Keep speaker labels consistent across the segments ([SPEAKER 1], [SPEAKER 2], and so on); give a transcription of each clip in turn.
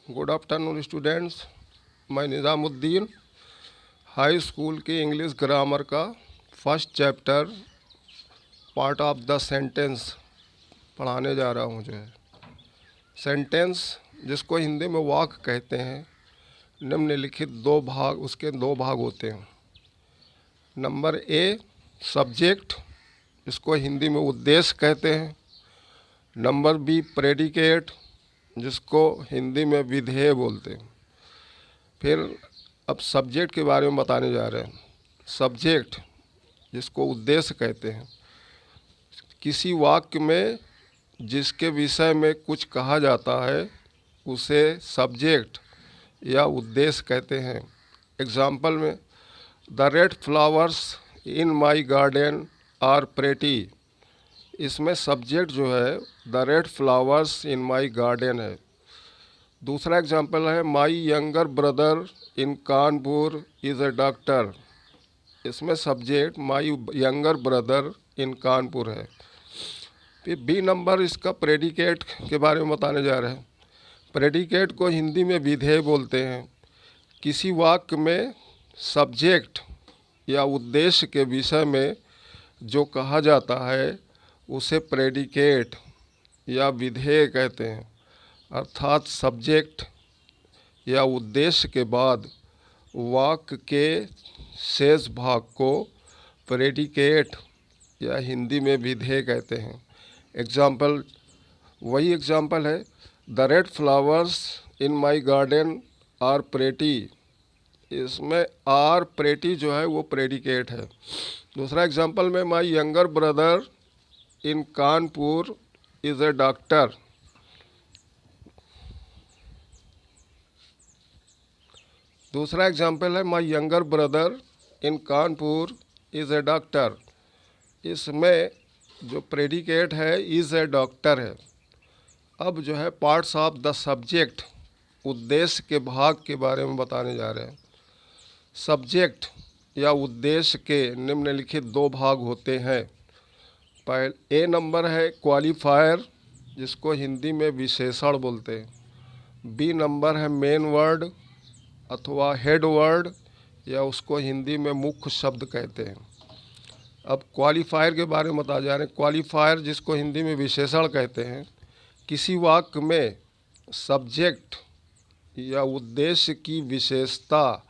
[SPEAKER 1] Good afternoon students. मैं Nizamuddin high school के English grammar का first chapter part of the sentence पढ़ाने जा रहा हूँ। जो है सेंटेंस, जिसको हिंदी में वाक्य कहते हैं, निम्नलिखित उसके दो भाग होते हैं। नंबर ए सब्जेक्ट, जिसको हिंदी में उद्देश्य कहते हैं। नंबर बी प्रेडिकेट, जिसको हिंदी में विधेय बोलते हैं। फिर अब सब्जेक्ट के बारे में बताने जा रहे हैं। सब्जेक्ट, जिसको उद्देश्य कहते हैं, किसी वाक्य में जिसके विषय में कुछ कहा जाता है उसे सब्जेक्ट या उद्देश्य कहते हैं। एग्जाम्पल में, the red flowers in my garden are pretty. इसमें सब्जेक्ट जो है the red flowers in my garden है। दूसरा एग्जाम्पल है, my younger brother in Kanpur is a doctor. इसमें subject my younger brother in Kanpur है। फिर बी नंबर, इसका प्रेडिकेट के बारे में बताने जा रहे हैं। प्रेडिकेट को हिंदी में विधेय बोलते हैं। किसी वाक्य में सब्जेक्ट या उद्देश्य के विषय में जो कहा जाता है उसे प्रेडिकेट या विधेय कहते हैं। अर्थात सब्जेक्ट या उद्देश्य के बाद वाक्य के शेष भाग को प्रेडिकेट या हिंदी में विधेय कहते हैं। एग्जाम्पल, वही एग्जाम्पल है, the red flowers in my garden are pretty. इसमें आर प्रेटी जो है वो प्रेडिकेट है। दूसरा एग्जाम्पल में, my younger brother in Kanpur is a doctor. दूसरा एग्जाम्पल है, my younger brother in Kanpur is a doctor. इसमें जो प्रेडिकेट है इज़ ए डॉक्टर है। अब जो है पार्ट्स ऑफ द सब्जेक्ट, उद्देश्य के भाग के बारे में बताने जा रहे हैं। सब्जेक्ट या उद्देश्य के निम्नलिखित दो भाग होते हैं। ए नंबर है क्वालिफायर, जिसको हिंदी में विशेषण बोलते हैं। बी नंबर है मेन वर्ड अथवा हेड वर्ड, या उसको हिंदी में मुख्य शब्द कहते हैं। अब क्वालिफायर के बारे में बता जा रहे हैं। क्वालिफायर, जिसको हिंदी में विशेषण कहते हैं, किसी वाक्य में सब्जेक्ट या उद्देश्य की विशेषता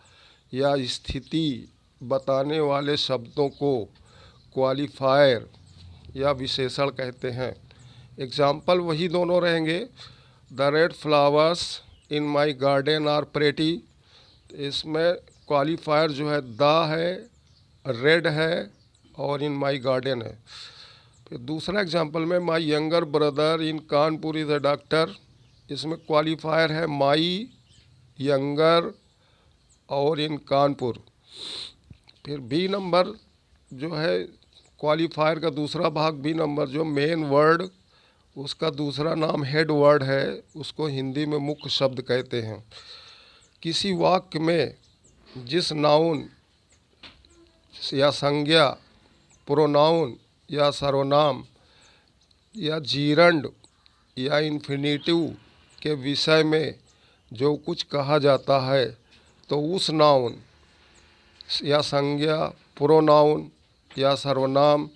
[SPEAKER 1] या स्थिति बताने वाले शब्दों को क्वालिफायर या विशेषण कहते हैं। एग्जाम्पल वही दोनों रहेंगे, the red flowers in my garden are pretty. इसमें क्वालिफायर जो है द है, रेड है और इन माई गार्डन है। फिर दूसरा एग्जाम्पल में, my younger brother in Kanpur is a doctor. इसमें क्वालिफायर है माई यंगर और इन कानपुर। फिर बी नंबर जो है क्वालिफायर का दूसरा भाग, बी नंबर जो मेन वर्ड, उसका दूसरा नाम हेड वर्ड है, उसको हिंदी में मुख्य शब्द कहते हैं। किसी वाक्य में जिस नाउन या संज्ञा, प्रोनाउन या सर्वनाम या जीरंड या इन्फिनेटिव के विषय में जो कुछ कहा जाता है तो उस नाउन या संज्ञा, प्रोनाउन या सर्वनाम,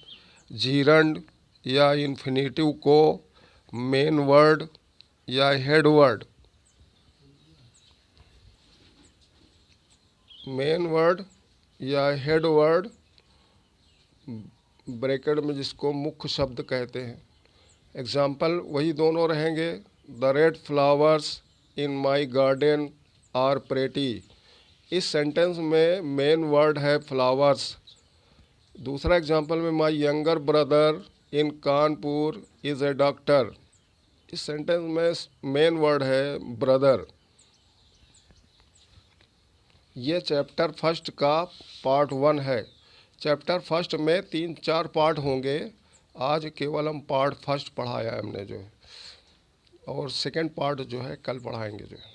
[SPEAKER 1] जीरंड या इन्फिनेटिव को मेन वर्ड या हेड वर्ड, मेन वर्ड या हेड वर्ड ब्रैकेट में जिसको मुख्य शब्द कहते हैं। एग्जाम्पल वही दोनों रहेंगे, the red flowers in my garden are pretty. इस सेंटेंस में मेन वर्ड है फ्लावर्स। दूसरा एग्जाम्पल में, my younger brother in Kanpur is a doctor. इस सेंटेंस में मेन वर्ड है ब्रदर। ये चैप्टर फर्स्ट का पार्ट 1 है। चैप्टर फर्स्ट में 3-4 पार्ट होंगे। आज केवल हम पार्ट फर्स्ट पढ़ाया है हमने जो है, और सेकंड पार्ट जो है कल पढ़ाएंगे जो है।